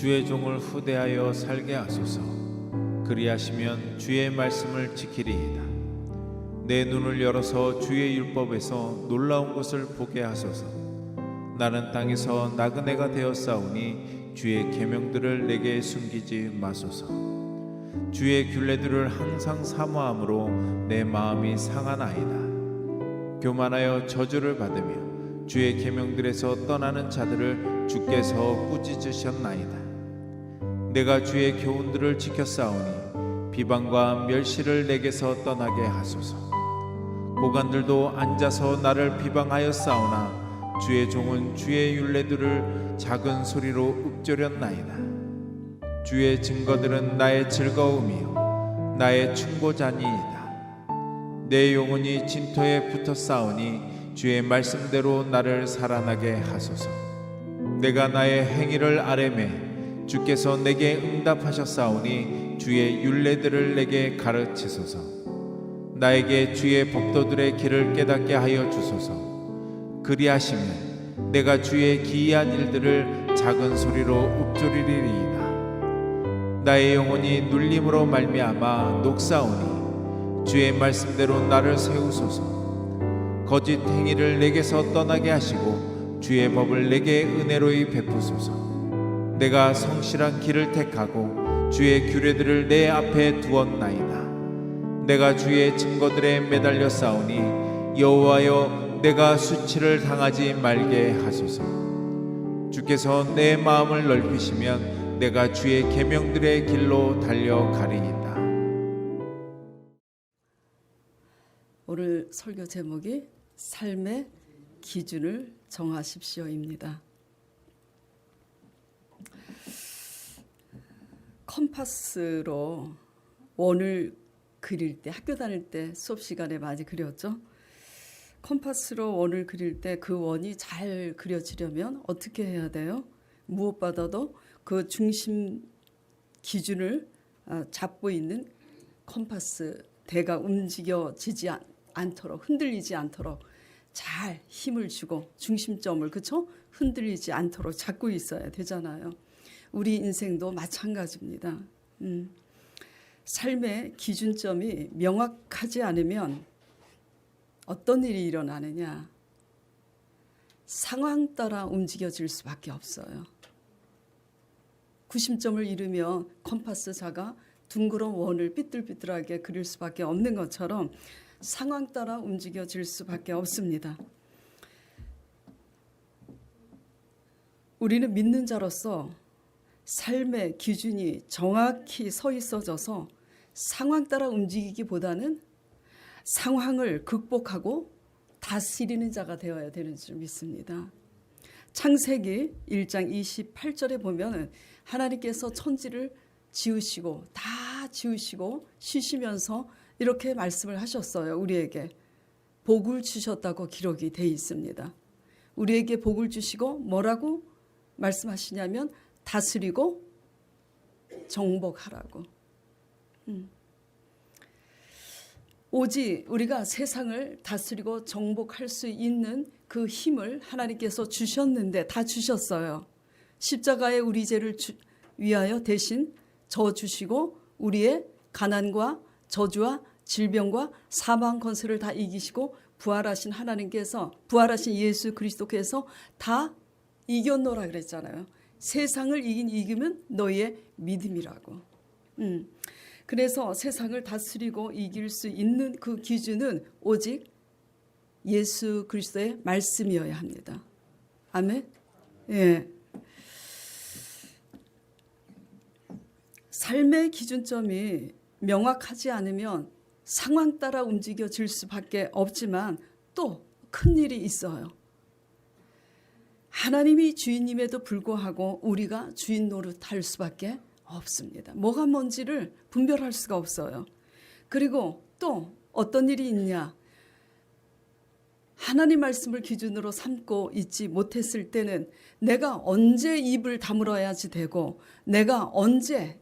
주의 종을 후대하여 살게 하소서. 그리하시면 주의 말씀을 지키리이다. 내 눈을 열어서 주의 율법에서 놀라운 것을 보게 하소서. 나는 땅에서 나그네가 되었사오니 주의 계명들을 내게 숨기지 마소서. 주의 규례들을 항상 사모함으로 내 마음이 상하나이다. 교만하여 저주를 받으며 주의 계명들에서 떠나는 자들을 주께서 꾸짖으셨나이다. 내가 주의 교훈들을 지켰사오니 비방과 멸시를 내게서 떠나게 하소서. 고관들도 앉아서 나를 비방하였사오나 주의 종은 주의 율례들을 작은 소리로 읊조렸나이다. 주의 증거들은 나의 즐거움이요 나의 충고자니이다. 내 영혼이 진토에 붙었사오니 주의 말씀대로 나를 살아나게 하소서. 내가 나의 행위를 아뢰매 주께서 내게 응답하셨사오니 주의 율례들을 내게 가르치소서. 나에게 주의 법도들의 길을 깨닫게 하여 주소서. 그리하시면 내가 주의 기이한 일들을 작은 소리로 읊조리리이다. 나의 영혼이 눌림으로 말미암아 녹사오니 주의 말씀대로 나를 세우소서. 거짓 행위를 내게서 떠나게 하시고 주의 법을 내게 은혜로이 베푸소서. 내가 성실한 길을 택하고 주의 규례들을 내 앞에 두었나이다. 내가 주의 증거들에 매달려 싸우니 여호와여 내가 수치를 당하지 말게 하소서. 주께서 내 마음을 넓히시면 내가 주의 계명들의 길로 달려가리이다. 오늘 설교 제목이 삶의 기준을 정하십시오입니다. 컴파스로 원을 그릴 때, 학교 다닐 때 수업 시간에 많이 그렸죠. 컴파스로 원을 그릴 때 그 원이 잘 그려지려면 어떻게 해야 돼요? 무엇보다도 그 중심 기준을 잡고 있는 컴파스 대가 움직여지지 않도록, 흔들리지 않도록 잘 힘을 주고 중심점을 그쵸? 흔들리지 않도록 잡고 있어야 되잖아요. 우리 인생도 마찬가지입니다. 삶의 기준점이 명확하지 않으면 어떤 일이 일어나느냐? 상황 따라 움직여질 수밖에 없어요. 구심점을 잃으면 컴파스자가 둥그런 원을 삐뚤삐뚤하게 그릴 수밖에 없는 것처럼 상황 따라 움직여질 수밖에 없습니다. 우리는 믿는 자로서 삶의 기준이 정확히 서 있어져서 상황 따라 움직이기보다는 상황을 극복하고 다스리는 자가 되어야 되는 줄 믿습니다. 창세기 1장 28절에 보면 하나님께서 천지를 지으시고 다 지으시고 쉬시면서 이렇게 말씀을 하셨어요. 우리에게 복을 주셨다고 기록이 되어 있습니다. 우리에게 복을 주시고 뭐라고 말씀하시냐면 다스리고 정복하라고. 오직 우리가 세상을 다스리고 정복할 수 있는 그 힘을 하나님께서 주셨는데 다 주셨어요. 십자가에 우리 죄를 위하여 대신 져 주시고 우리의 가난과 저주와 질병과 사망 권세를 다 이기시고 부활하신 하나님께서 부활하신 예수 그리스도께서 다 이겼노라 그랬잖아요. 세상을 이기면 너희의 믿음이라고. 그래서 세상을 다스리고 이길 수 있는 그 기준은 오직 예수 그리스도의 말씀이어야 합니다. 아멘. 예. 삶의 기준점이 명확하지 않으면 상황 따라 움직여질 수밖에 없지만 또 큰일이 있어요. 하나님이 주인임에도 불구하고 우리가 주인 노릇할 수밖에 없습니다. 뭐가 뭔지를 분별할 수가 없어요. 그리고 또 어떤 일이 있냐? 하나님 말씀을 기준으로 삼고 있지 못했을 때는 내가 언제 입을 다물어야지 되고 내가 언제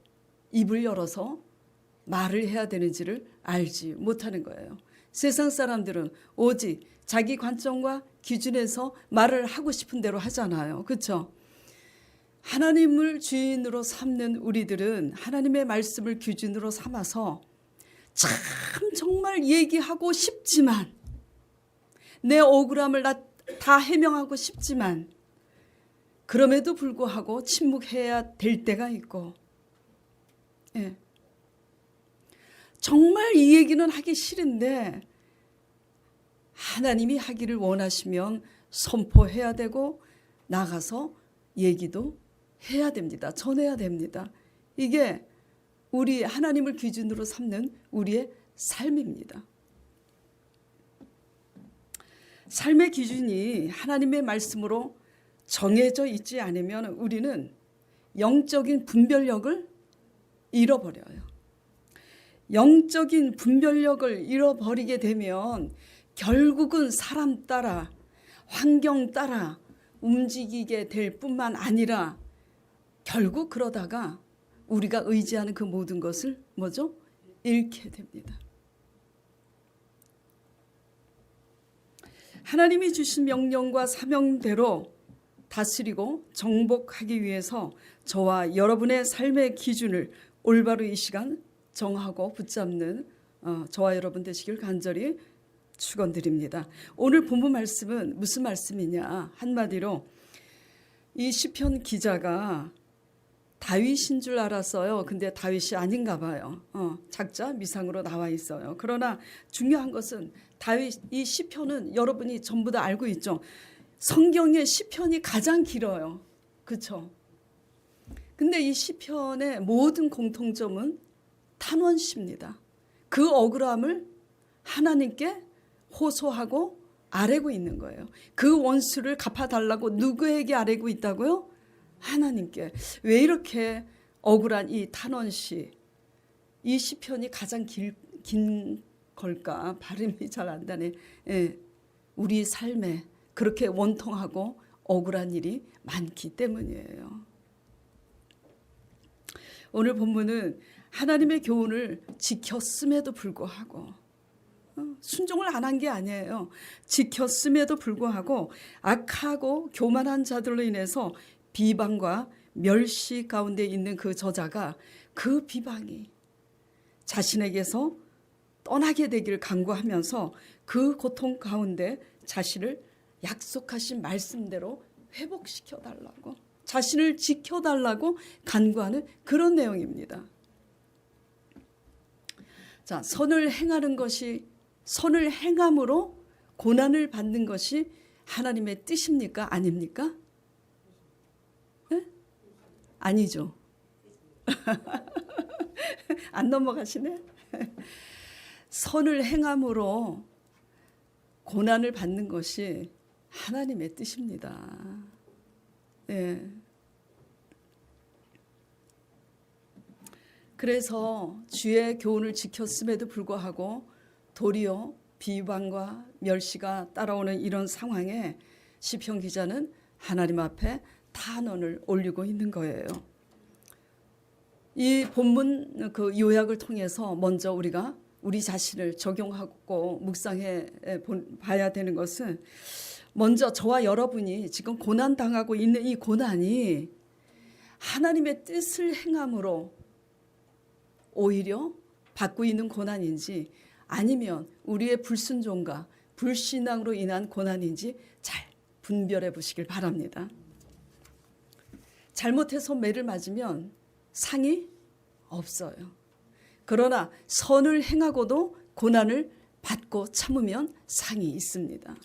입을 열어서 말을 해야 되는지를 알지 못하는 거예요. 세상 사람들은 오직 자기 관점과 기준에서 말을 하고 싶은 대로 하잖아요. 그렇죠? 하나님을 주인으로 삼는 우리들은 하나님의 말씀을 기준으로 삼아서 참 정말 얘기하고 싶지만, 내 억울함을 다 해명하고 싶지만 그럼에도 불구하고 침묵해야 될 때가 있고, 예. 정말 이 얘기는 하기 싫은데 하나님이 하기를 원하시면 선포해야 되고 나가서 얘기도 해야 됩니다. 전해야 됩니다. 이게 우리 하나님을 기준으로 삼는 우리의 삶입니다. 삶의 기준이 하나님의 말씀으로 정해져 있지 않으면 우리는 영적인 분별력을 잃어버려요. 영적인 분별력을 잃어버리게 되면 결국은 사람 따라, 환경 따라 움직이게 될 뿐만 아니라 결국 그러다가 우리가 의지하는 그 모든 것을 뭐죠? 잃게 됩니다. 하나님이 주신 명령과 사명대로 다스리고 정복하기 위해서 저와 여러분의 삶의 기준을 올바로 이 시간 정하고 붙잡는 저와 여러분 되시길 간절히 축원드립니다. 오늘 본문 말씀은 무슨 말씀이냐? 한마디로 이 시편 기자가 다윗인 줄 알았어요. 근데 다윗이 아닌가 봐요. 작자 미상으로 나와 있어요. 그러나 중요한 것은 다윗, 이 시편은 여러분이 전부 다 알고 있죠. 성경의 시편이 가장 길어요. 그렇죠? 근데 이 시편의 모든 공통점은 탄원시입니다. 그 억울함을 하나님께 호소하고 아뢰고 있는 거예요. 그 원수를 갚아달라고 누구에게 아뢰고 있다고요? 하나님께. 왜 이렇게 억울한 이 탄원시, 이 시편이 가장 긴 걸까? 발음이 잘 안 나네. 예, 우리 삶에 그렇게 원통하고 억울한 일이 많기 때문이에요. 오늘 본문은 하나님의 교훈을 지켰음에도 불구하고, 순종을 안 한 게 아니에요. 지켰음에도 불구하고 악하고 교만한 자들로 인해서 비방과 멸시 가운데 있는 그 저자가 그 비방이 자신에게서 떠나게 되기를 간구하면서 그 고통 가운데 자신을 약속하신 말씀대로 회복시켜달라고, 자신을 지켜달라고 간구하는 그런 내용입니다. 자, 선을 행함으로 고난을 받는 것이 하나님의 뜻입니까? 아닙니까? 네? 아니죠. 안 넘어가시네. 선을 행함으로 고난을 받는 것이 하나님의 뜻입니다. 네. 그래서 주의 교훈을 지켰음에도 불구하고 도리어 비방과 멸시가 따라오는 이런 상황에 시편 기자는 하나님 앞에 탄원을 올리고 있는 거예요. 이 본문 그 요약을 통해서 먼저 우리가 우리 자신을 적용하고 묵상해 봐야 되는 것은, 먼저 저와 여러분이 지금 고난당하고 있는 이 고난이 하나님의 뜻을 행함으로 오히려 받고 있는 고난인지 아니면 우리의 불순종과 불신앙으로 인한 고난인지 잘 분별해 보시길 바랍니다. 잘못해서 매를 맞으면 상이 없어요. 그러나 선을 행하고도 고난을 받고 참으면 상이 있습니다.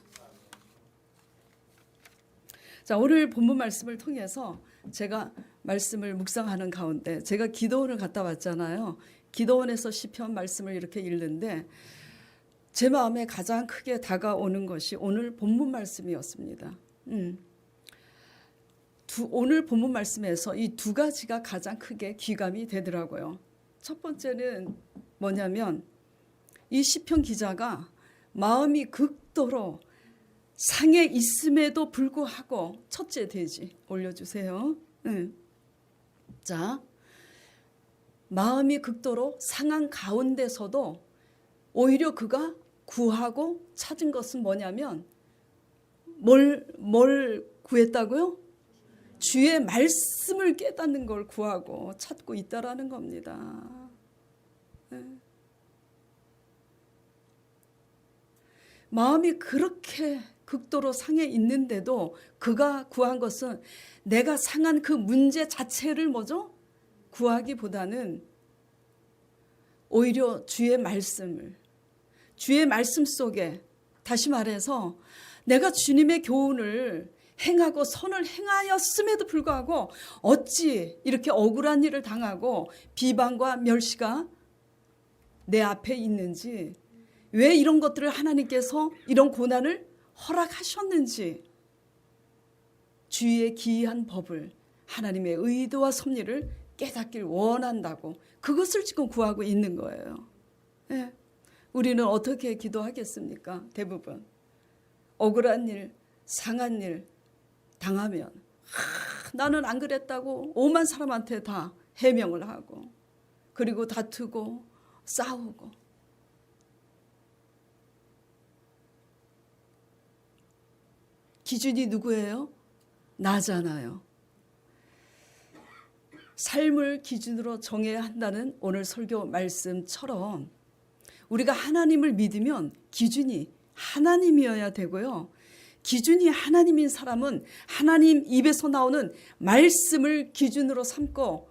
자, 오늘 본문 말씀을 통해서 제가 말씀을 묵상하는 가운데 제가 기도원을 갔다 왔잖아요. 기도원에서 시편 말씀을 이렇게 읽는데 제 마음에 가장 크게 다가오는 것이 오늘 본문 말씀이었습니다. 오늘 본문 말씀에서 이 두 가지가 가장 크게 귀감이 되더라고요. 첫 번째는 뭐냐면 이 시편 기자가 마음이 극도로 상해 있음에도 불구하고, 첫째 돼지 올려주세요. 자, 마음이 극도로 상한 가운데서도 오히려 그가 구하고 찾은 것은 뭐냐면 뭘 구했다고요? 주의 말씀을 깨닫는 걸 구하고 찾고 있다라는 겁니다. 네. 마음이 그렇게 극도로 상해 있는데도 그가 구한 것은 내가 상한 그 문제 자체를 뭐죠? 구하기보다는 오히려 주의 말씀을, 주의 말씀 속에, 다시 말해서 내가 주님의 교훈을 행하고 선을 행하였음에도 불구하고 어찌 이렇게 억울한 일을 당하고 비방과 멸시가 내 앞에 있는지, 왜 이런 것들을 하나님께서 이런 고난을 허락하셨는지, 주의 기이한 법을, 하나님의 의도와 섭리를 깨닫길 원한다고 그것을 지금 구하고 있는 거예요. 네. 우리는 어떻게 기도하겠습니까? 대부분 억울한 일, 상한 일 당하면 나는 안 그랬다고 오만 사람한테 다 해명을 하고, 그리고 다투고 싸우고. 기준이 누구예요? 나잖아요. 삶을 기준으로 정해야 한다는 오늘 설교 말씀처럼 우리가 하나님을 믿으면 기준이 하나님이어야 되고요. 기준이 하나님인 사람은 하나님 입에서 나오는 말씀을 기준으로 삼고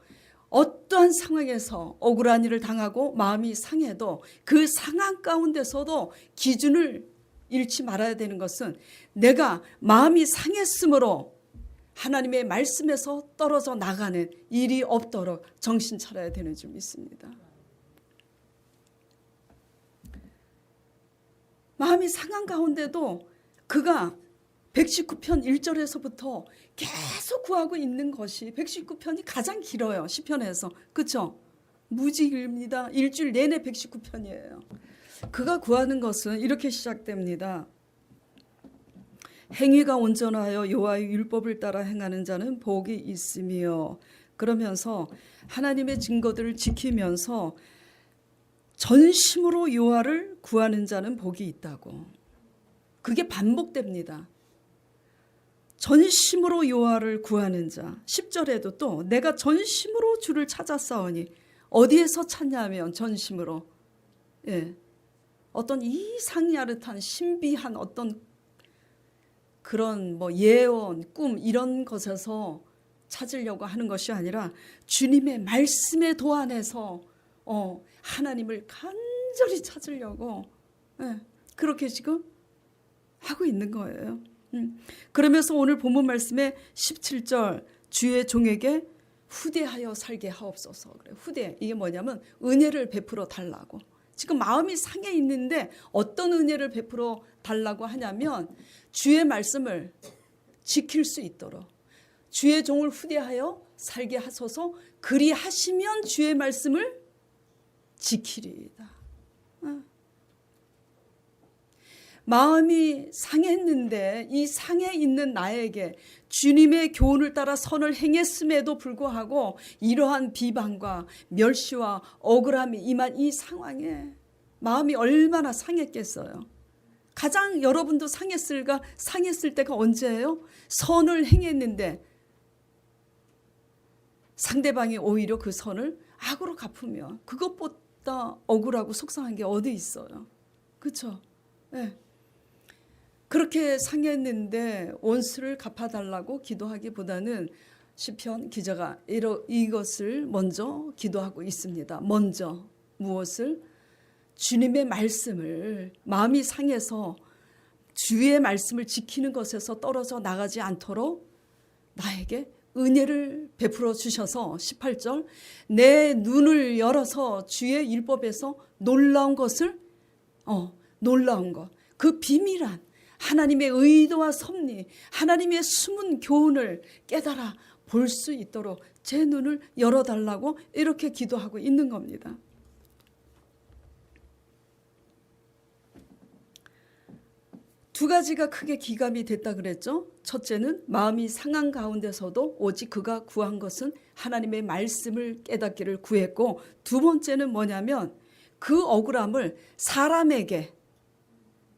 어떠한 상황에서 억울한 일을 당하고 마음이 상해도 그 상황 가운데서도 기준을 잃지 말아야 되는 것은 내가 마음이 상했으므로 하나님의 말씀에서 떨어져 나가는 일이 없도록 정신 차려야 되는 줄 믿습니다. 마음이 상한 가운데도 그가 119편 1절에서부터 계속 구하고 있는 것이, 119편이 가장 길어요. 시편에서. 그렇죠? 무지 길입니다. 일주일 내내 119편이에요. 그가 구하는 것은 이렇게 시작됩니다. 행위가 온전하여 여호와의 율법을 따라 행하는 자는 복이 있으며, 그러면서 하나님의 증거들을 지키면서 전심으로 여호와를 구하는 자는 복이 있다고. 그게 반복됩니다. 전심으로 여호와를 구하는 자. 10절에도 또 내가 전심으로 주를 찾았사오니, 어디에서 찾냐면 전심으로, 예, 어떤 이상야릇한 신비한 어떤 그런 뭐 예언, 꿈 이런 것에서 찾으려고 하는 것이 아니라 주님의 말씀의 도안에서 하나님을 간절히 찾으려고, 예, 그렇게 지금 하고 있는 거예요. 그러면서 오늘 본문 말씀에 17절 주의 종에게 후대하여 살게 하옵소서. 그래, 후대, 이게 뭐냐면 은혜를 베풀어 달라고. 지금 마음이 상해 있는데 어떤 은혜를 베풀어 달라고 하냐면 주의 말씀을 지킬 수 있도록 주의 종을 후대하여 살게 하소서. 그리하시면 주의 말씀을 지키리이다. 마음이 상했는데 이 상해 있는 나에게 주님의 교훈을 따라 선을 행했음에도 불구하고 이러한 비방과 멸시와 억울함이 임한 이 상황에 마음이 얼마나 상했겠어요. 가장 여러분도 상했을 때가 언제예요? 선을 행했는데 상대방이 오히려 그 선을 악으로 갚으면 그것보다 억울하고 속상한 게 어디 있어요. 그렇죠? 네. 그렇게 상했는데 원수를 갚아달라고 기도하기보다는 시편 기자가 이것을 먼저 기도하고 있습니다. 먼저 무엇을? 주님의 말씀을, 마음이 상해서 주의 말씀을 지키는 것에서 떨어져 나가지 않도록 나에게 은혜를 베풀어 주셔서 18절 내 눈을 열어서 주의 율법에서 놀라운 것을 놀라운 것, 그 비밀한 하나님의 의도와 섭리, 하나님의 숨은 교훈을 깨달아 볼 수 있도록 제 눈을 열어달라고 이렇게 기도하고 있는 겁니다. 두 가지가 크게 기감이 됐다 그랬죠. 첫째는 마음이 상한 가운데서도 오직 그가 구한 것은 하나님의 말씀을 깨닫기를 구했고, 두 번째는 뭐냐면 그 억울함을 사람에게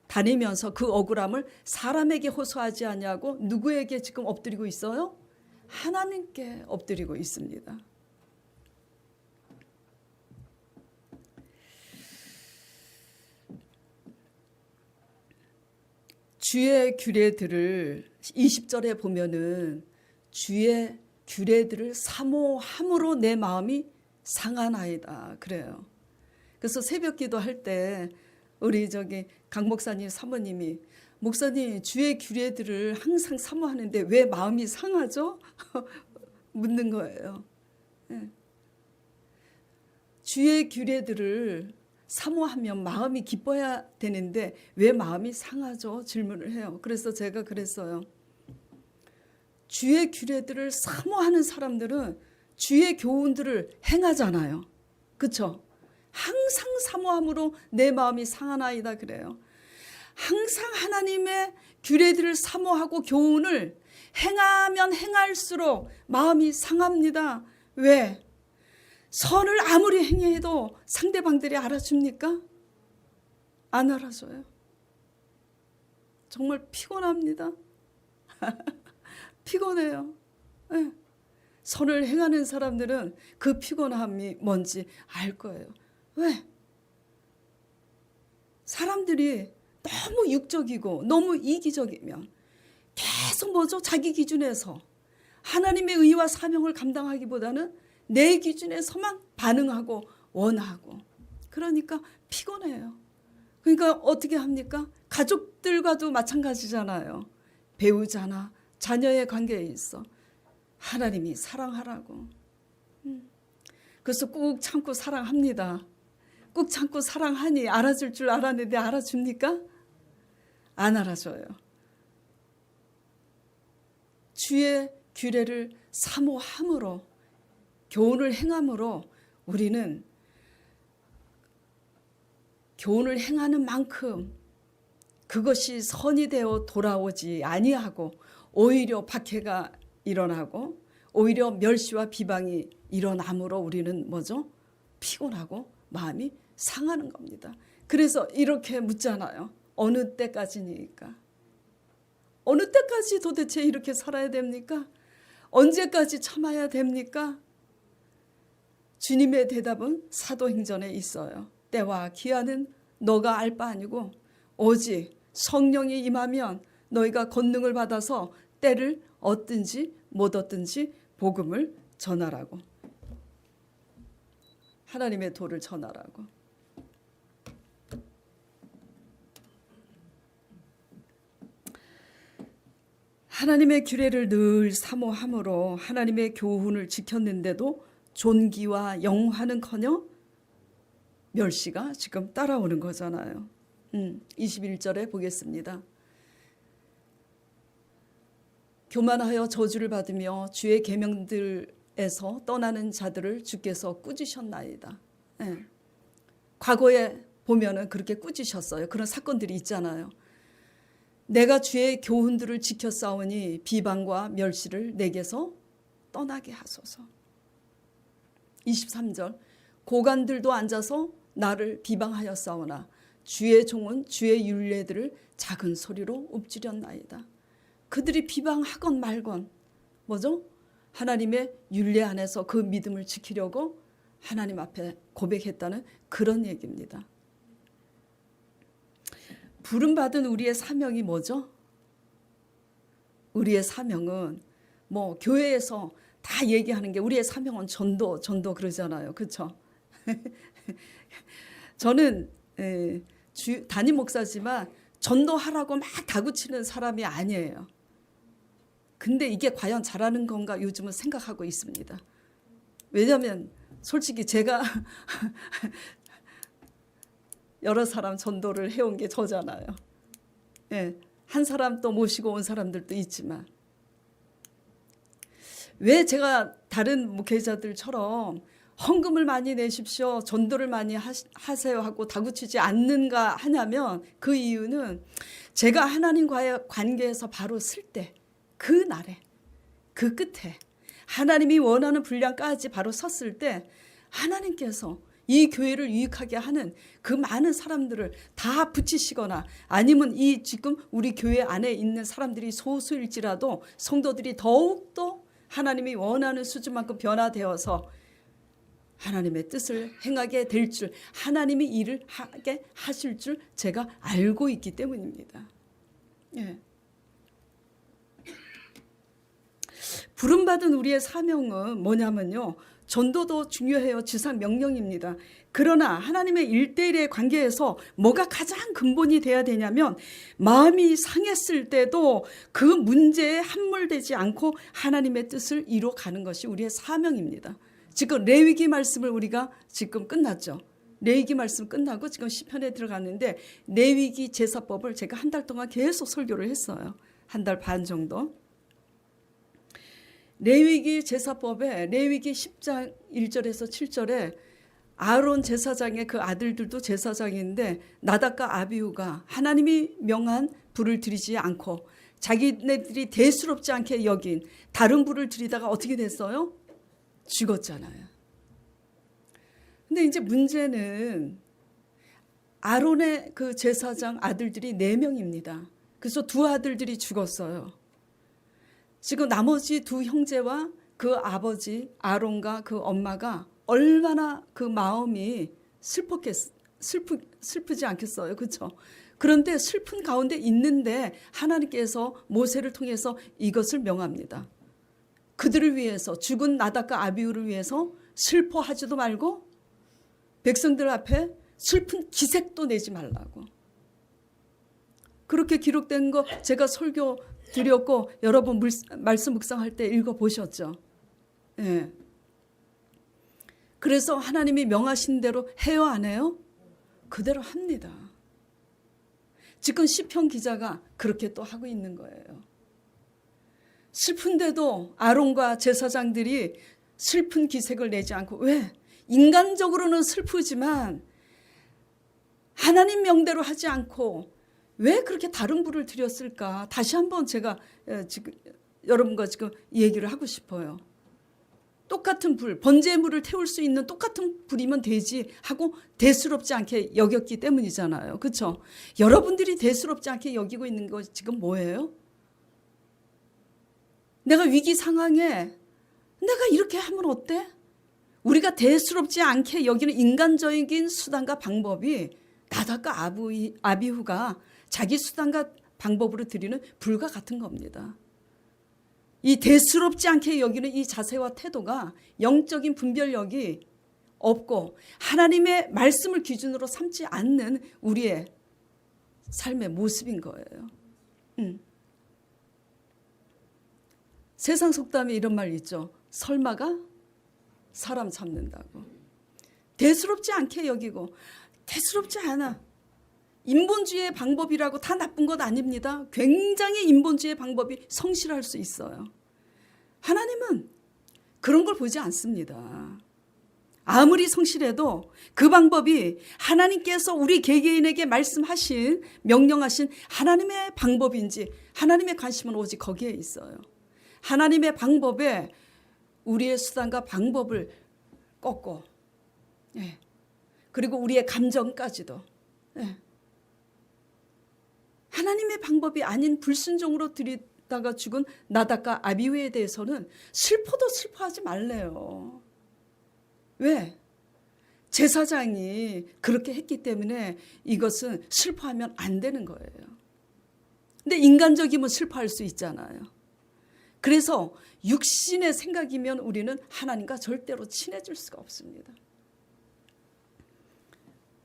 다니면서 그 억울함을 사람에게 호소하지 않냐고 누구에게 지금 엎드리고 있어요? 하나님께 엎드리고 있습니다. 주의 규례들을 20절에 보면은 주의 규례들을 사모함으로 내 마음이 상하나이다 그래요. 그래서 새벽 기도할 때 우리 강 목사님 사모님이 목사님 주의 규례들을 항상 사모하는데 왜 마음이 상하죠? 묻는 거예요. 주의 규례들을 사모하면 마음이 기뻐야 되는데 왜 마음이 상하죠? 질문을 해요. 그래서 제가 그랬어요. 주의 규례들을 사모하는 사람들은 주의 교훈들을 행하잖아요. 그렇죠? 항상 사모함으로 내 마음이 상하나이다 그래요. 항상 하나님의 규례들을 사모하고 교훈을 행하면 행할수록 마음이 상합니다. 왜? 선을 아무리 행해도 상대방들이 알아줍니까? 안 알아줘요. 정말 피곤합니다. 피곤해요. 네. 선을 행하는 사람들은 그 피곤함이 뭔지 알 거예요. 왜? 사람들이 너무 육적이고 너무 이기적이면 계속 뭐죠? 자기 기준에서 하나님의 의와 사명을 감당하기보다는 내 기준에서만 반응하고 원하고 그러니까 피곤해요. 그러니까 어떻게 합니까? 가족들과도 마찬가지잖아요. 배우자나 자녀의 관계에 있어 하나님이 사랑하라고. 그래서 꾹 참고 사랑합니다. 꾹 참고 사랑하니 알아줄 줄 알았는데 알아줍니까? 안 알아줘요. 주의 규례를 사모함으로 교훈을 행함으로 우리는 교훈을 행하는 만큼 그것이 선이 되어 돌아오지 아니하고 오히려 박해가 일어나고 오히려 멸시와 비방이 일어나므로 우리는 뭐죠? 피곤하고 마음이 상하는 겁니다. 그래서 이렇게 묻잖아요. 어느 때까지니까? 어느 때까지 도대체 이렇게 살아야 됩니까? 언제까지 참아야 됩니까? 주님의 대답은 사도행전에 있어요. 때와 기한은 너가 알 바 아니고 오직 성령이 임하면 너희가 권능을 받아서 때를 얻든지 못 얻든지 복음을 전하라고. 하나님의 도를 전하라고. 하나님의 규례를 늘 사모함으로 하나님의 교훈을 지켰는데도 존귀와 영화는커녕 멸시가 지금 따라오는 거잖아요. 21절에 보겠습니다. 교만하여 저주를 받으며 주의 계명들에서 떠나는 자들을 주께서 꾸짖으셨나이다. 네. 과거에 보면은 그렇게 꾸짖으셨어요. 그런 사건들이 있잖아요. 내가 주의 교훈들을 지켰사오니 비방과 멸시를 내게서 떠나게 하소서. 23절 고관들도 앉아서 나를 비방하였사오나 주의 종은 주의 율례들을 작은 소리로 읊조렸나이다. 그들이 비방하건 말건 뭐죠? 하나님의 율례 안에서 그 믿음을 지키려고 하나님 앞에 고백했다는 그런 얘기입니다. 부름받은 우리의 사명이 뭐죠? 우리의 사명은 뭐 교회에서 다 얘기하는 게 우리의 사명은 전도 그러잖아요. 그렇죠? 저는 담임 목사지만 전도하라고 막 다구치는 사람이 아니에요. 근데 이게 과연 잘하는 건가 요즘은 생각하고 있습니다. 왜냐하면 솔직히 제가 여러 사람 전도를 해온 게 저잖아요. 예, 한 사람 또 모시고 온 사람들도 있지만 왜 제가 다른 목회자들처럼 헌금을 많이 내십시오, 전도를 많이 하세요 하고 다구치지 않는가 하냐면 그 이유는 제가 하나님과의 관계에서 바로 쓸 때 그 날에 그 끝에 하나님이 원하는 분량까지 바로 섰을 때 하나님께서 이 교회를 유익하게 하는 그 많은 사람들을 다 붙이시거나 아니면 이 지금 우리 교회 안에 있는 사람들이 소수일지라도 성도들이 더욱더 하나님이 원하는 수준만큼 변화되어서 하나님의 뜻을 행하게 될 줄, 하나님이 일을 하게 하실 줄 제가 알고 있기 때문입니다. 예. 부름받은 우리의 사명은 뭐냐면요, 전도도 중요해요. 지상 명령입니다. 그러나 하나님의 1대1의 관계에서 뭐가 가장 근본이 돼야 되냐면, 마음이 상했을 때도 그 문제에 함몰되지 않고 하나님의 뜻을 이루어가는 것이 우리의 사명입니다. 지금 레위기 말씀을 우리가 지금 끝났죠. 레위기 말씀 끝나고 지금 시편에 들어갔는데, 레위기 제사법을 제가 한 달 동안 계속 설교를 했어요. 한 달 반 정도. 레위기 제사법에 레위기 10장 1절에서 7절에 아론 제사장의 그 아들들도 제사장인데, 나답과 아비후가 하나님이 명한 불을 들이지 않고 자기네들이 대수롭지 않게 여긴 다른 불을 들이다가 어떻게 됐어요? 죽었잖아요. 근데 이제 문제는 아론의 그 제사장 아들들이 4명입니다. 그래서 2 아들들이 죽었어요. 지금 나머지 2 형제와 그 아버지 아론과 그 엄마가 얼마나 그 마음이 슬프지 않겠어요. 그렇죠? 그런데 슬픈 가운데 있는데 하나님께서 모세를 통해서 이것을 명합니다. 그들을 위해서, 죽은 나답과 아비후를 위해서 슬퍼하지도 말고 백성들 앞에 슬픈 기색도 내지 말라고. 그렇게 기록된 거 제가 설교 드렸고 여러분 말씀 묵상할 때 읽어보셨죠. 예. 그래서 하나님이 명하신 대로 해요, 안 해요? 그대로 합니다. 지금 시편 기자가 그렇게 또 하고 있는 거예요. 슬픈데도 아론과 제사장들이 슬픈 기색을 내지 않고, 왜? 인간적으로는 슬프지만 하나님 명대로 하지 않고 왜 그렇게 다른 불을 드렸을까? 다시 한번 제가 지금 여러분과 지금 얘기를 하고 싶어요. 똑같은 불, 번제물을 태울 수 있는 똑같은 불이면 되지 하고 대수롭지 않게 여겼기 때문이잖아요. 그렇죠? 여러분들이 대수롭지 않게 여기고 있는 거 지금 뭐예요? 내가 위기 상황에 내가 이렇게 하면 어때? 우리가 대수롭지 않게 여기는 인간적인 수단과 방법이 나답과 아비후가 자기 수단과 방법으로 드리는 불과 같은 겁니다. 이 대수롭지 않게 여기는 이 자세와 태도가 영적인 분별력이 없고 하나님의 말씀을 기준으로 삼지 않는 우리의 삶의 모습인 거예요. 세상 속담에 이런 말 있죠. 설마가 사람 잡는다고. 대수롭지 않게 여기고, 대수롭지 않아. 인본주의의 방법이라고 다 나쁜 것 아닙니다. 굉장히 인본주의의 방법이 성실할 수 있어요. 하나님은 그런 걸 보지 않습니다. 아무리 성실해도 그 방법이 하나님께서 우리 개개인에게 말씀하신, 명령하신 하나님의 방법인지, 하나님의 관심은 오직 거기에 있어요. 하나님의 방법에 우리의 수단과 방법을 꺾고, 그리고 우리의 감정까지도, 하나님의 방법이 아닌 불순종으로 들이다가 죽은 나답과 아비후에 대해서는 슬퍼도 슬퍼하지 말래요. 왜? 제사장이 그렇게 했기 때문에 이것은 슬퍼하면 안 되는 거예요. 근데 인간적이면 슬퍼할 수 있잖아요. 그래서 육신의 생각이면 우리는 하나님과 절대로 친해질 수가 없습니다.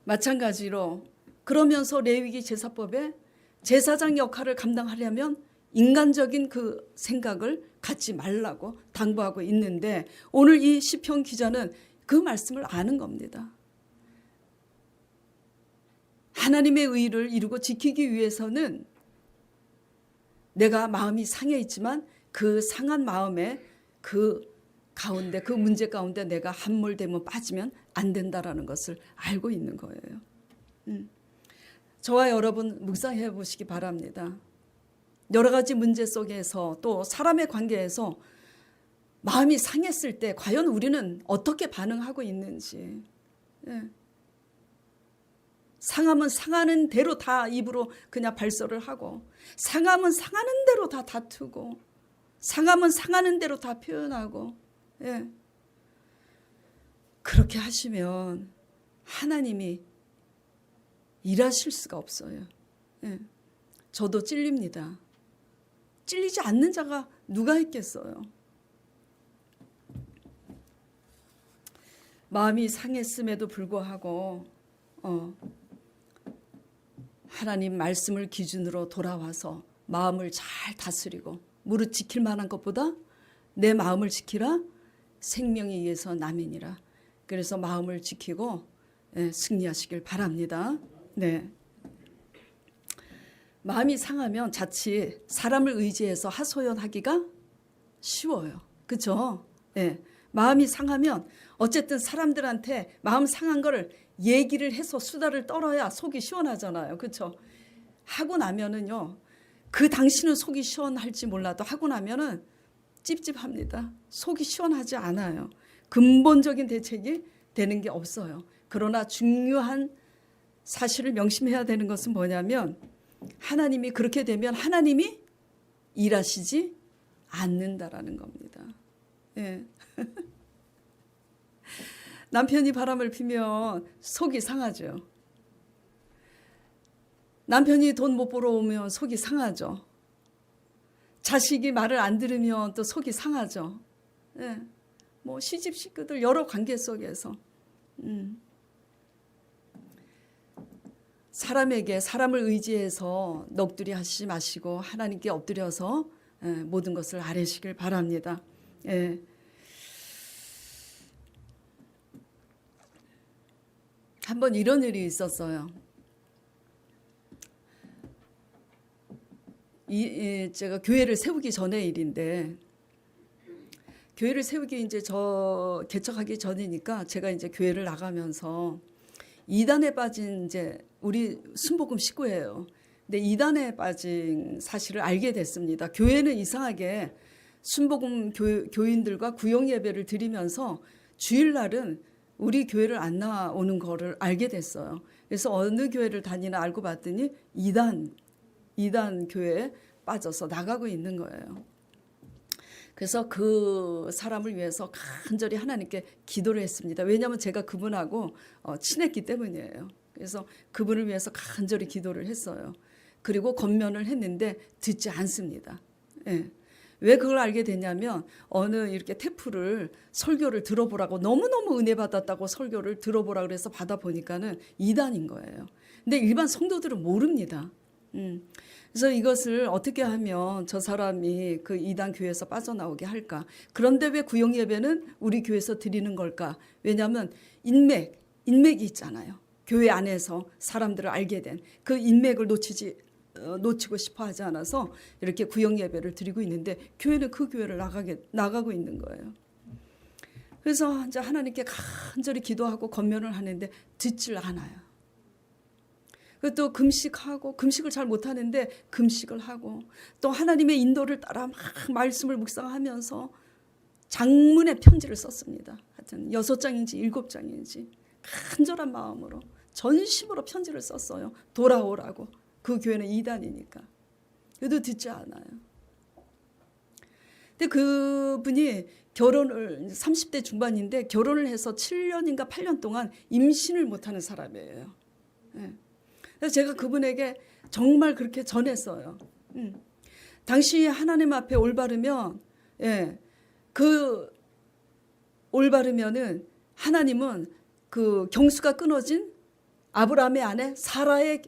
마찬가지로 그러면서 레위기 제사법에 제사장 역할을 감당하려면 인간적인 그 생각을 갖지 말라고 당부하고 있는데, 오늘 이 시편 기자는 그 말씀을 아는 겁니다. 하나님의 의를 이루고 지키기 위해서는 내가 마음이 상해 있지만 그 상한 마음에 그 가운데, 그 문제 가운데 내가 함몰되면 빠지면 안 된다라는 것을 알고 있는 거예요. 저와 여러분 묵상해 보시기 바랍니다. 여러 가지 문제 속에서 또 사람의 관계에서 마음이 상했을 때 과연 우리는 어떻게 반응하고 있는지. 상하면 상하는 대로 다 입으로 그냥 발설을 하고, 상하면 상하는 대로 다 다투고, 상하면 상하는 대로 다 표현하고, 예. 그렇게 하시면 하나님이 일하실 수가 없어요. 예. 저도 찔립니다. 찔리지 않는 자가 누가 있겠어요. 마음이 상했음에도 불구하고 하나님 말씀을 기준으로 돌아와서 마음을 잘 다스리고 무릇 지킬 만한 것보다 내 마음을 지키라 생명에 의해서 남이니라. 그래서 마음을 지키고 승리하시길 바랍니다. 네. 마음이 상하면 자칫 사람을 의지해서 하소연하기가 쉬워요. 그렇죠? 네. 마음이 상하면 어쨌든 사람들한테 마음 상한 거를 얘기를 해서 수다를 떨어야 속이 시원하잖아요. 그렇죠? 하고 나면은요. 그 당시는 속이 시원할지 몰라도 하고 나면은 찝찝합니다. 속이 시원하지 않아요. 근본적인 대책이 되는 게 없어요. 그러나 중요한 사실을 명심해야 되는 것은 뭐냐면 하나님이 그렇게 되면 하나님이 일하시지 않는다라는 겁니다. 예. 남편이 바람을 피면 속이 상하죠. 남편이 돈 못 벌어 오면 속이 상하죠. 자식이 말을 안 들으면 또 속이 상하죠. 예. 뭐 시집 식구들 여러 관계 속에서 사람에게 사람을 의지해서 넋두리 하시지 마시고 하나님께 엎드려서 모든 것을 아뢰시길 바랍니다. 예. 한번 이런 일이 있었어요. 제가 교회를 세우기 전의 일인데, 교회를 세우기 이제 개척하기 전이니까 제가 이제 교회를 나가면서 이단에 빠진 이제 우리 순복음 식구예요. 근데 이단에 빠진 사실을 알게 됐습니다. 교회는 이상하게 순복음 교인들과 구역 예배를 드리면서 주일날은 우리 교회를 안 나오는 거를 알게 됐어요. 그래서 어느 교회를 다니나 알고 봤더니 이단 교회에 빠져서 나가고 있는 거예요. 그래서 그 사람을 위해서 간절히 하나님께 기도를 했습니다. 왜냐하면 제가 그분하고 친했기 때문이에요. 그래서 그분을 위해서 간절히 기도를 했어요. 그리고 권면을 했는데 듣지 않습니다. 예. 왜 그걸 알게 됐냐면 어느 이렇게 테프를 설교를 들어보라고 너무너무 은혜 받았다고 설교를 들어보라 그래서 받아보니까는 이단인 거예요. 근데 일반 성도들은 모릅니다. 그래서 이것을 어떻게 하면 저 사람이 그 이단 교회에서 빠져나오게 할까? 그런데 왜 구역 예배는 우리 교회에서 드리는 걸까? 왜냐하면 인맥이 있잖아요. 교회 안에서 사람들을 알게 된 그 인맥을 놓치고 싶어 하지 않아서 이렇게 구역 예배를 드리고 있는데 교회는 그 교회를 나가고 있는 거예요. 그래서 이제 하나님께 간절히 기도하고 권면을 하는데 듣질 않아요. 또 금식을 잘 못하는데 금식을 하고 또 하나님의 인도를 따라 막 말씀을 묵상하면서 장문의 편지를 썼습니다. 하여튼 6장인지 7장인지 간절한 마음으로 전심으로 편지를 썼어요. 돌아오라고. 그 교회는 이단이니까. 그래도 듣지 않아요. 근데 그분이 결혼을 30대 중반인데 결혼을 해서 7년인가 8년 동안 임신을 못하는 사람이에요. 네. 그래서 제가 그분에게 정말 그렇게 전했어요. 당신이 하나님 앞에 올바르면, 그 올바르면은 하나님은 그 경수가 끊어진 아브라함의 아내 사라의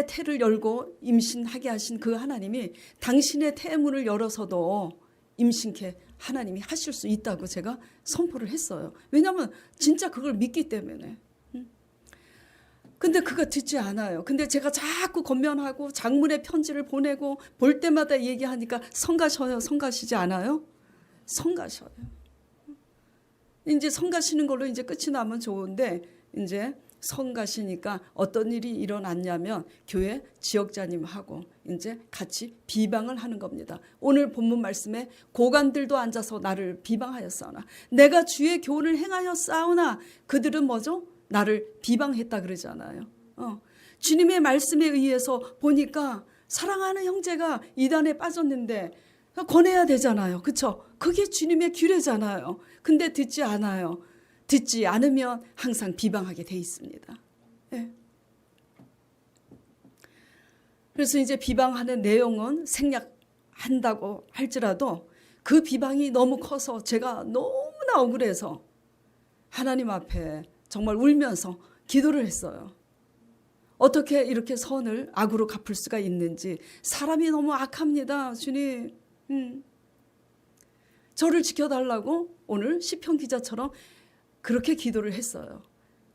태를 열고 임신하게 하신 그 하나님이 당신의 태문을 열어서도 임신케 하나님이 하실 수 있다고 제가 선포를 했어요. 왜냐하면 진짜 그걸 믿기 때문에. 근데 그거 듣지 않아요. 근데 제가 자꾸 권면하고 장문의 편지를 보내고 볼 때마다 얘기하니까 성가셔요. 성가시지 않아요? 성가셔요. 이제 성가시는 걸로 이제 끝이 나면 좋은데 이제 성가시니까 어떤 일이 일어났냐면 교회 지역자님하고 이제 같이 비방을 하는 겁니다. 오늘 본문 말씀에 고관들도 앉아서 나를 비방하였사오나 내가 주의 교훈을 행하였사오나 그들은 뭐죠? 나를 비방했다 그러잖아요. 주님의 말씀에 의해서 보니까 사랑하는 형제가 이단에 빠졌는데 권해야 되잖아요. 그렇죠? 그게 주님의 규례잖아요. 근데 듣지 않아요. 듣지 않으면 항상 비방하게 돼 있습니다. 네. 그래서 이제 비방하는 내용은 생략한다고 할지라도 그 비방이 너무 커서 제가 너무나 억울해서 하나님 앞에 정말 울면서 기도를 했어요. 어떻게 이렇게 선을 악으로 갚을 수가 있는지. 사람이 너무 악합니다. 주님. 저를 지켜달라고 오늘 시편 기자처럼 그렇게 기도를 했어요.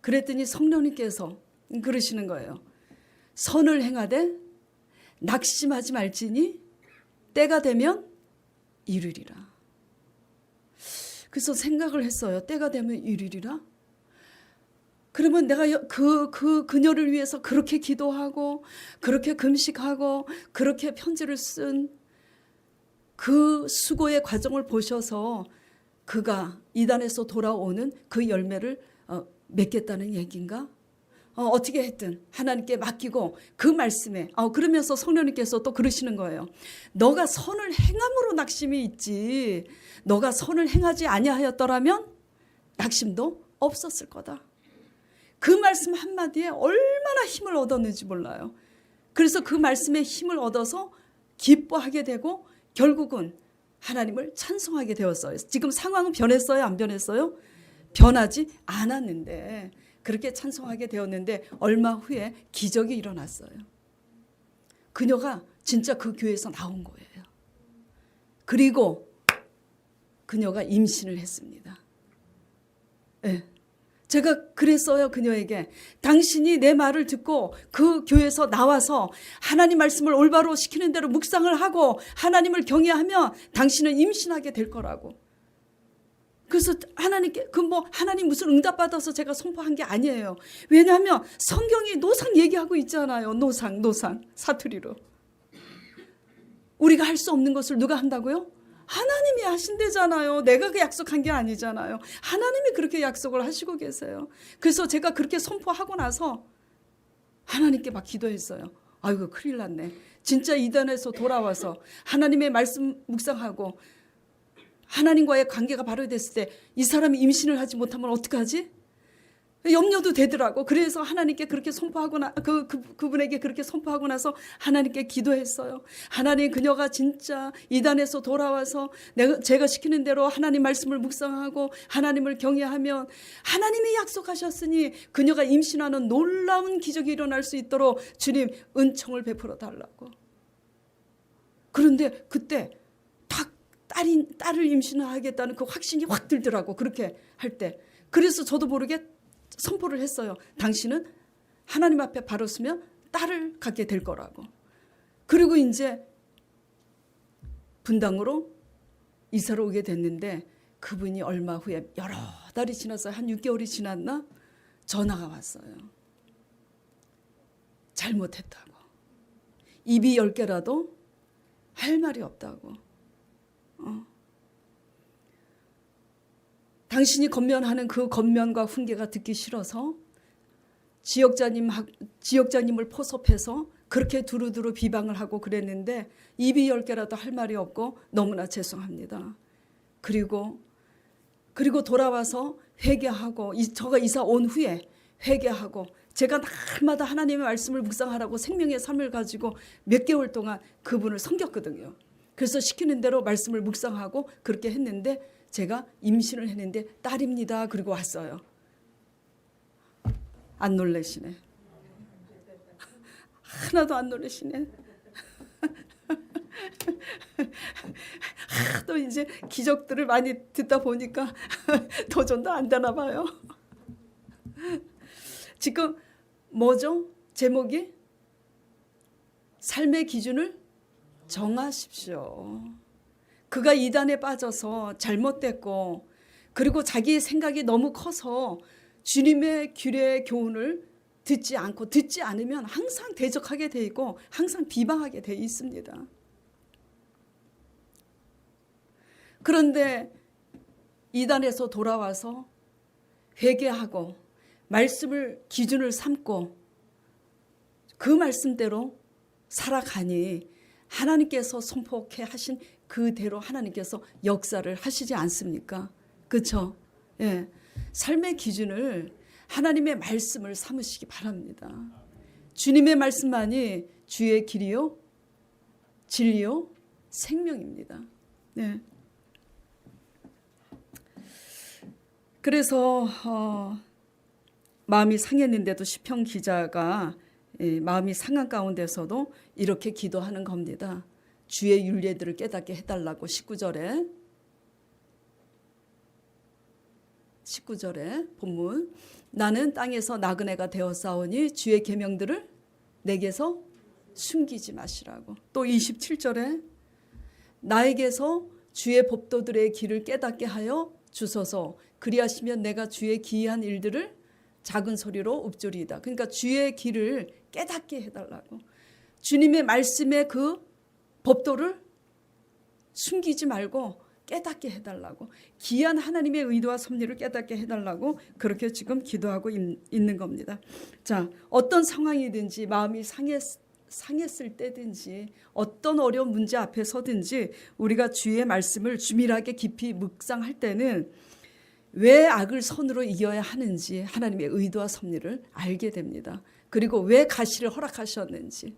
그랬더니 성령님께서 그러시는 거예요. 선을 행하되 낙심하지 말지니 때가 되면 이르리라. 그래서 생각을 했어요. 때가 되면 이르리라. 그러면 내가 그녀를 위해서 그렇게 기도하고 그렇게 금식하고 그렇게 편지를 쓴 그 수고의 과정을 보셔서 그가 이단에서 돌아오는 그 열매를 맺겠다는 얘기인가? 어떻게 했든 하나님께 맡기고 그 말씀에 그러면서 성령님께서 또 그러시는 거예요. 너가 선을 행함으로 낙심이 있지 너가 선을 행하지 아니하였더라면 낙심도 없었을 거다. 그 말씀 한마디에 얼마나 힘을 얻었는지 몰라요. 그래서 그 말씀에 힘을 얻어서 기뻐하게 되고 결국은 하나님을 찬송하게 되었어요. 지금 상황은 변했어요? 안 변했어요? 변하지 않았는데 그렇게 찬송하게 되었는데 얼마 후에 기적이 일어났어요. 그녀가 진짜 그 교회에서 나온 거예요. 그리고 그녀가 임신을 했습니다. 네. 제가 그랬어요. 그녀에게 당신이 내 말을 듣고 그 교회에서 나와서 하나님 말씀을 올바로 시키는 대로 묵상을 하고 하나님을 경외하면 당신은 임신하게 될 거라고. 그래서 하나님께 하나님 무슨 응답받아서 제가 선포한 게 아니에요. 왜냐하면 성경이 노상 얘기하고 있잖아요. 노상 사투리로. 우리가 할 수 없는 것을 누가 한다고요? 하나님이 하신대잖아요. 내가 그 약속한 게 아니잖아요. 하나님이 그렇게 약속을 하시고 계세요. 그래서 제가 그렇게 선포하고 나서 하나님께 막 기도했어요. 아이고 큰일 났네. 진짜 이단에서 돌아와서 하나님의 말씀 묵상하고 하나님과의 관계가 바로 됐을 때 이 사람이 임신을 하지 못하면 어떡하지? 염려도 되더라고. 그래서 하나님께 그렇게 선포하고 그분에게 그렇게 선포하고 나서 하나님께 기도했어요. 하나님 그녀가 진짜 이단에서 돌아와서 제가 시키는 대로 하나님 말씀을 묵상하고 하나님을 경외하면 하나님이 약속하셨으니 그녀가 임신하는 놀라운 기적이 일어날 수 있도록 주님 은총을 베풀어 달라고. 그런데 그때 딱 딸을 임신하겠다는 그 확신이 확 들더라고. 그렇게 할 때. 그래서 저도 모르게 선포를 했어요. 당신은 하나님 앞에 바로 서면 딸을 갖게 될 거라고. 그리고 이제 분당으로 이사를 오게 됐는데 그분이 얼마 후에 여러 달이 지나서 한 6개월이 지났나 전화가 왔어요. 잘못했다고. 입이 10개라도 할 말이 없다고. 당신이 건면하는 그 건면과 훈계가 듣기 싫어서 지역자님을 포섭해서 그렇게 두루두루 비방을 하고 그랬는데 입이 10개라도 할 말이 없고 너무나 죄송합니다. 그리고 돌아와서 회개하고 저가 이사 온 후에 회개하고 제가 날마다 하나님의 말씀을 묵상하라고 생명의 삶을 가지고 몇 개월 동안 그분을 섬겼거든요. 그래서 시키는 대로 말씀을 묵상하고 그렇게 했는데 제가 임신을 했는데 딸입니다. 그리고 왔어요. 안 놀라시네. 하나도 안 놀라시네. 또 이제 기적들을 많이 듣다 보니까 도전도 안 되나 봐요. 지금 뭐죠? 제목이 삶의 기준을 정하십시오. 그가 이단에 빠져서 잘못됐고 그리고 자기의 생각이 너무 커서 주님의 규례의 교훈을 듣지 않으면 항상 대적하게 돼 있고 항상 비방하게 돼 있습니다. 그런데 이단에서 돌아와서 회개하고 말씀을 기준을 삼고 그 말씀대로 살아가니 하나님께서 선포해 하신 그대로 하나님께서 역사를 하시지 않습니까? 그렇죠? 예. 삶의 기준을 하나님의 말씀을 삼으시기 바랍니다. 주님의 말씀만이 주의 길이요, 진리요, 생명입니다. 네. 그래서 마음이 상했는데도 시편 기자가 마음이 상한 가운데서도 이렇게 기도하는 겁니다. 주의 율례들을 깨닫게 해달라고 19절에 본문 나는 땅에서 나그네가 되었사오니 주의 계명들을 내게서 숨기지 마시라고. 또 27절에 나에게서 주의 법도들의 길을 깨닫게 하여 주소서 그리하시면 내가 주의 기이한 일들을 작은 소리로 읊조리이다. 그러니까 주의 길을 깨닫게 해달라고. 주님의 말씀의 그 법도를 숨기지 말고 깨닫게 해달라고. 기이한 하나님의 의도와 섭리를 깨닫게 해달라고 그렇게 지금 기도하고 있는 겁니다. 자, 어떤 상황이든지 마음이 상했을 때든지 어떤 어려운 문제 앞에 서든지 우리가 주의 말씀을 주밀하게 깊이 묵상할 때는 왜 악을 선으로 이겨야 하는지 하나님의 의도와 섭리를 알게 됩니다. 그리고 왜 가시를 허락하셨는지.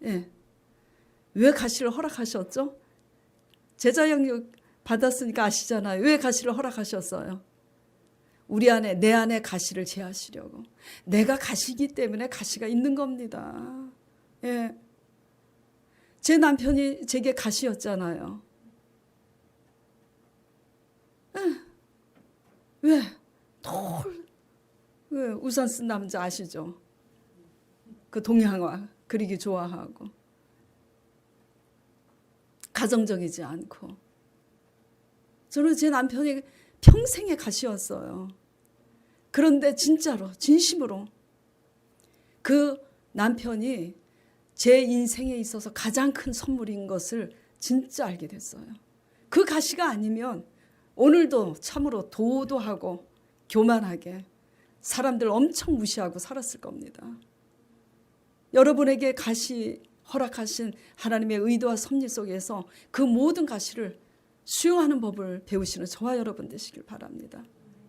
예. 왜 가시를 허락하셨죠? 제자 영역 받았으니까 아시잖아요. 왜 가시를 허락하셨어요? 우리 안에, 내 안에 가시를 제하시려고. 내가 가시기 때문에 가시가 있는 겁니다. 예. 제 남편이 제게 가시였잖아요. 왜? 왜? 우산 쓴 남자 아시죠? 그 동양화 그리기 좋아하고 가정적이지 않고. 저는 제 남편이 평생의 가시였어요. 그런데 진짜로 진심으로 그 남편이 제 인생에 있어서 가장 큰 선물인 것을 진짜 알게 됐어요. 그 가시가 아니면 오늘도 참으로 도도하고 교만하게 사람들 엄청 무시하고 살았을 겁니다. 여러분에게 가시 허락하신 하나님의 의도와 섭리 속에서 그 모든 가시를 수용하는 법을 배우시는 저와 여러분 되시길 바랍니다.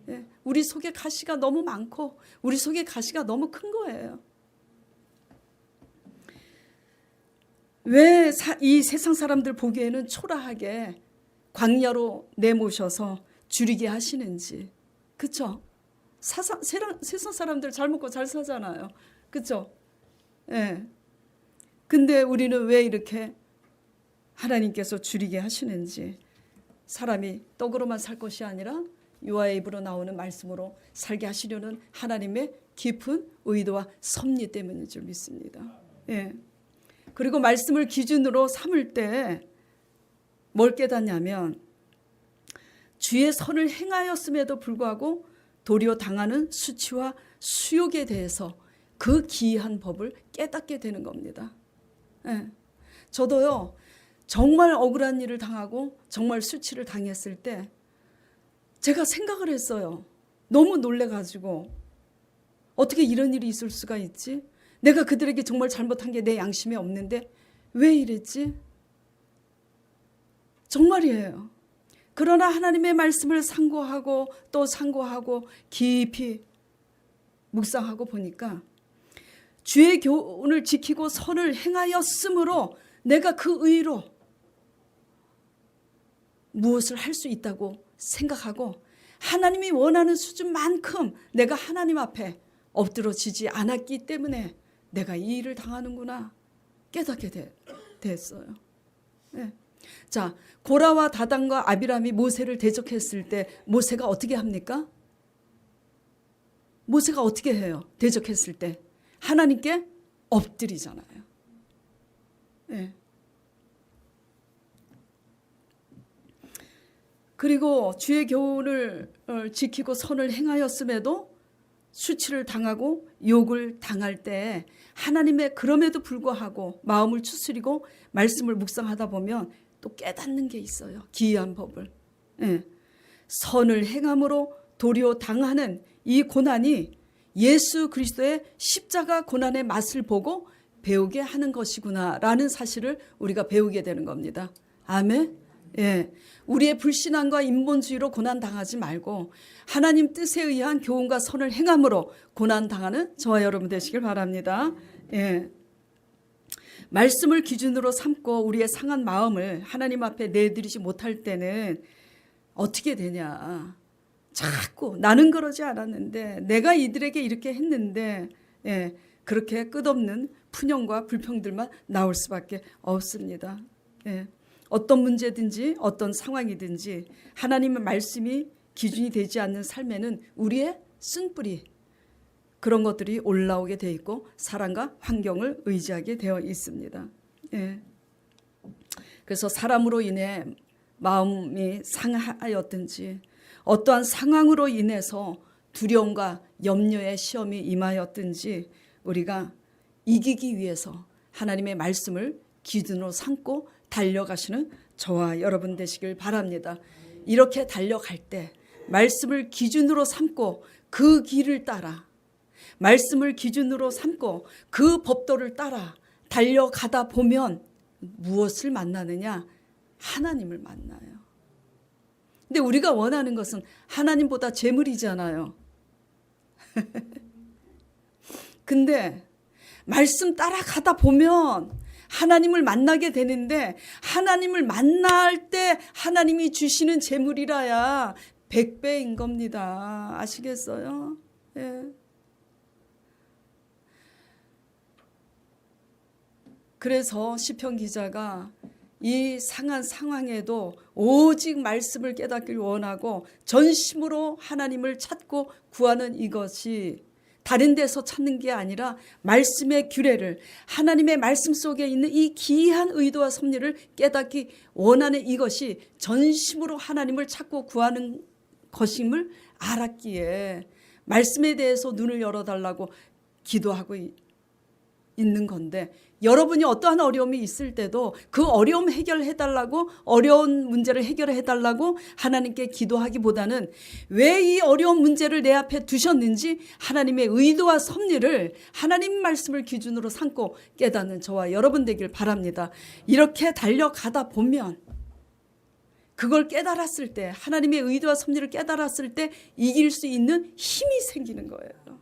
예, 우리 속에 가시가 너무 많고 우리 속에 가시가 너무 큰 거예요. 왜 이 세상 사람들 보기에는 초라하게 광야로 내모셔서 줄이게 하시는지. 그렇죠? 세상 사람들 잘 먹고 잘 사잖아요. 그렇죠? 예. 근데 우리는 왜 이렇게 하나님께서 줄이게 하시는지. 사람이 떡으로만 살 것이 아니라 유아의 입으로 나오는 말씀으로 살게 하시려는 하나님의 깊은 의도와 섭리 때문인 줄 믿습니다. 예. 그리고 말씀을 기준으로 삼을 때 뭘 깨닫냐면 주의 선을 행하였음에도 불구하고 도리어 당하는 수치와 수욕에 대해서 그 기이한 법을 깨닫게 되는 겁니다. 예. 저도요. 정말 억울한 일을 당하고 정말 수치를 당했을 때 제가 생각을 했어요. 너무 놀래가지고 어떻게 이런 일이 있을 수가 있지? 내가 그들에게 정말 잘못한 게 내 양심에 없는데 왜 이랬지? 정말이에요. 그러나 하나님의 말씀을 상고하고 또 상고하고 깊이 묵상하고 보니까 주의 교훈을 지키고 선을 행하였으므로 내가 그 의로 무엇을 할 수 있다고 생각하고 하나님이 원하는 수준만큼 내가 하나님 앞에 엎드러지지 않았기 때문에 내가 이 일을 당하는구나 깨닫게 됐어요. 네. 자, 고라와 다단과 아비람이 모세를 대적했을 때 모세가 어떻게 합니까? 모세가 어떻게 해요? 대적했을 때 하나님께 엎드리잖아요. 네. 그리고 주의 교훈을 지키고 선을 행하였음에도 수치를 당하고 욕을 당할 때 하나님의 그럼에도 불구하고 마음을 추스리고 말씀을 묵상하다 보면 또 깨닫는 게 있어요. 기이한 법을. 예. 선을 행함으로 도리어 당하는 이 고난이 예수 그리스도의 십자가 고난의 맛을 보고 배우게 하는 것이구나라는 사실을 우리가 배우게 되는 겁니다. 아멘. 예, 우리의 불신앙과 인본주의로 고난당하지 말고 하나님 뜻에 의한 교훈과 선을 행함으로 고난당하는 저와 여러분 되시길 바랍니다. 예. 말씀을 기준으로 삼고 우리의 상한 마음을 하나님 앞에 내드리지 못할 때는 어떻게 되냐. 자꾸 나는 그러지 않았는데 내가 이들에게 이렇게 했는데 예, 그렇게 끝없는 푸념과 불평들만 나올 수밖에 없습니다. 예. 어떤 문제든지 어떤 상황이든지 하나님의 말씀이 기준이 되지 않는 삶에는 우리의 쓴뿌리 그런 것들이 올라오게 되어 있고 사람과 환경을 의지하게 되어 있습니다. 예. 그래서 사람으로 인해 마음이 상하였든지 어떠한 상황으로 인해서 두려움과 염려의 시험이 임하였든지 우리가 이기기 위해서 하나님의 말씀을 기준으로 삼고 달려가시는 저와 여러분 되시길 바랍니다. 이렇게 달려갈 때 말씀을 기준으로 삼고 그 길을 따라 말씀을 기준으로 삼고 그 법도를 따라 달려가다 보면 무엇을 만나느냐? 하나님을 만나요. 근데 우리가 원하는 것은 하나님보다 재물이잖아요. 근데 말씀 따라가다 보면 하나님을 만나게 되는데 하나님을 만날 때 하나님이 주시는 재물이라야 100배인 겁니다. 아시겠어요? 예. 그래서 시편 기자가 이 상한 상황에도 오직 말씀을 깨닫길 원하고 전심으로 하나님을 찾고 구하는 이것이 다른 데서 찾는 게 아니라 말씀의 규례를 하나님의 말씀 속에 있는 이 기이한 의도와 섭리를 깨닫기 원하는 이것이 전심으로 하나님을 찾고 구하는 것임을 알았기에 말씀에 대해서 눈을 열어달라고 기도하고 있는 건데 여러분이 어떠한 어려움이 있을 때도 그 어려움 해결해달라고 어려운 문제를 해결해달라고 하나님께 기도하기보다는 왜 이 어려운 문제를 내 앞에 두셨는지 하나님의 의도와 섭리를 하나님 말씀을 기준으로 삼고 깨닫는 저와 여러분 되길 바랍니다. 이렇게 달려가다 보면 그걸 깨달았을 때 하나님의 의도와 섭리를 깨달았을 때 이길 수 있는 힘이 생기는 거예요.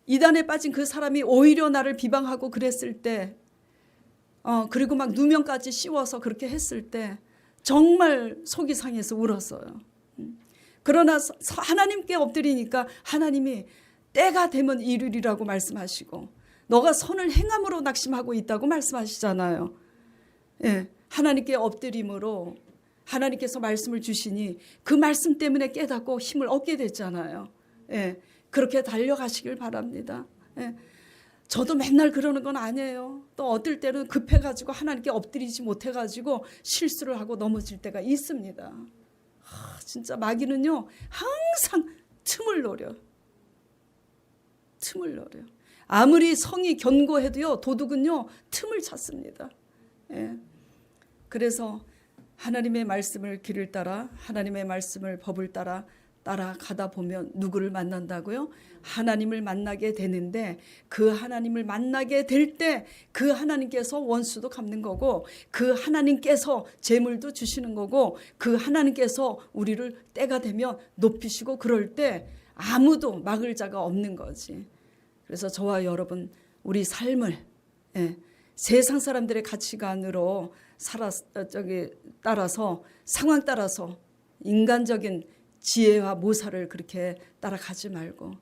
이단에 빠진 그 사람이 오히려 나를 비방하고 그랬을 때 그리고 막 누명까지 씌워서 그렇게 했을 때 정말 속이 상해서 울었어요. 그러나 하나님께 엎드리니까 하나님이 때가 되면 이루리라고 말씀하시고 너가 선을 행함으로 낙심하고 있다고 말씀하시잖아요. 예, 하나님께 엎드림으로 하나님께서 말씀을 주시니 그 말씀 때문에 깨닫고 힘을 얻게 됐잖아요. 예, 그렇게 달려가시길 바랍니다. 예. 저도 맨날 그러는 건 아니에요. 또 어떨 때는 급해가지고 하나님께 엎드리지 못해가지고 실수를 하고 넘어질 때가 있습니다. 진짜 마귀는요 항상 틈을 노려요. 아무리 성이 견고해도요 도둑은요 틈을 찾습니다. 예. 그래서 하나님의 말씀을 길을 따라 하나님의 말씀을 법을 따라가다 보면 누구를 만난다고요? 하나님을 만나게 되는데 그 하나님을 만나게 될 때 그 하나님께서 원수도 갚는 거고 그 하나님께서 재물도 주시는 거고 그 하나님께서 우리를 때가 되면 높이시고 그럴 때 아무도 막을 자가 없는 거지. 그래서 저와 여러분 우리 삶을 세상 사람들의 가치관으로 따라서 상황 따라서 인간적인 지혜와 모사를 그렇게 따라가지 말고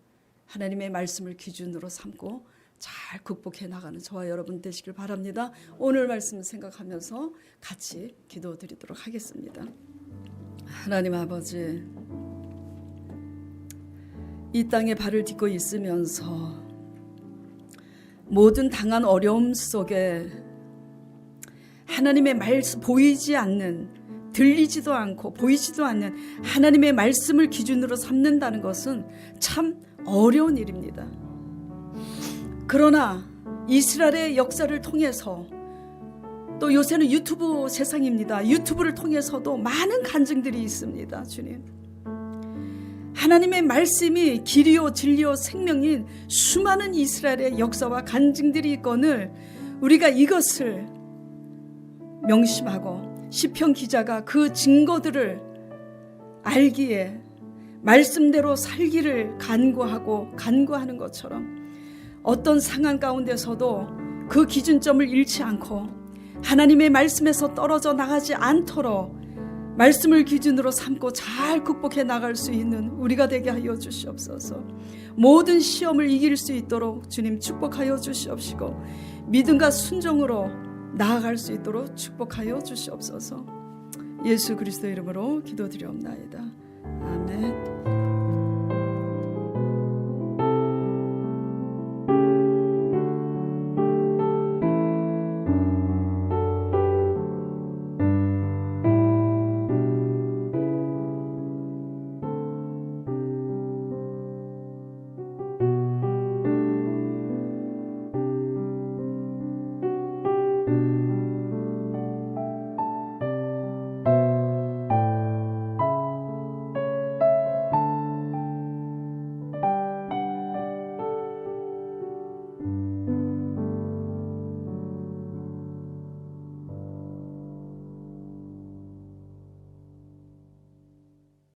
하나님의 말씀을 기준으로 삼고 잘 극복해 나가는 저와 여러분 되시길 바랍니다. 오늘 말씀 생각하면서 같이 기도드리도록 하겠습니다. 하나님 아버지, 이 땅에 발을 딛고 있으면서 모든 당한 어려움 속에 하나님의 말씀 보이지 않는 들리지도 않고 보이지도 않는 하나님의 말씀을 기준으로 삼는다는 것은 참 어려운 일입니다. 그러나 이스라엘의 역사를 통해서 또 요새는 유튜브 세상입니다. 유튜브를 통해서도 많은 간증들이 있습니다. 주님, 하나님의 말씀이 길이요 진리요 생명인 수많은 이스라엘의 역사와 간증들이 있거늘 우리가 이것을 명심하고 시편 기자가 그 증거들을 알기에 말씀대로 살기를 간구하는 것처럼 어떤 상황 가운데서도 그 기준점을 잃지 않고 하나님의 말씀에서 떨어져 나가지 않도록 말씀을 기준으로 삼고 잘 극복해 나갈 수 있는 우리가 되게 하여 주시옵소서. 모든 시험을 이길 수 있도록 주님 축복하여 주시옵시고 믿음과 순종으로 나아갈 수 있도록 축복하여 주시옵소서. 예수 그리스도의 이름으로 기도드리옵나이다. 아멘.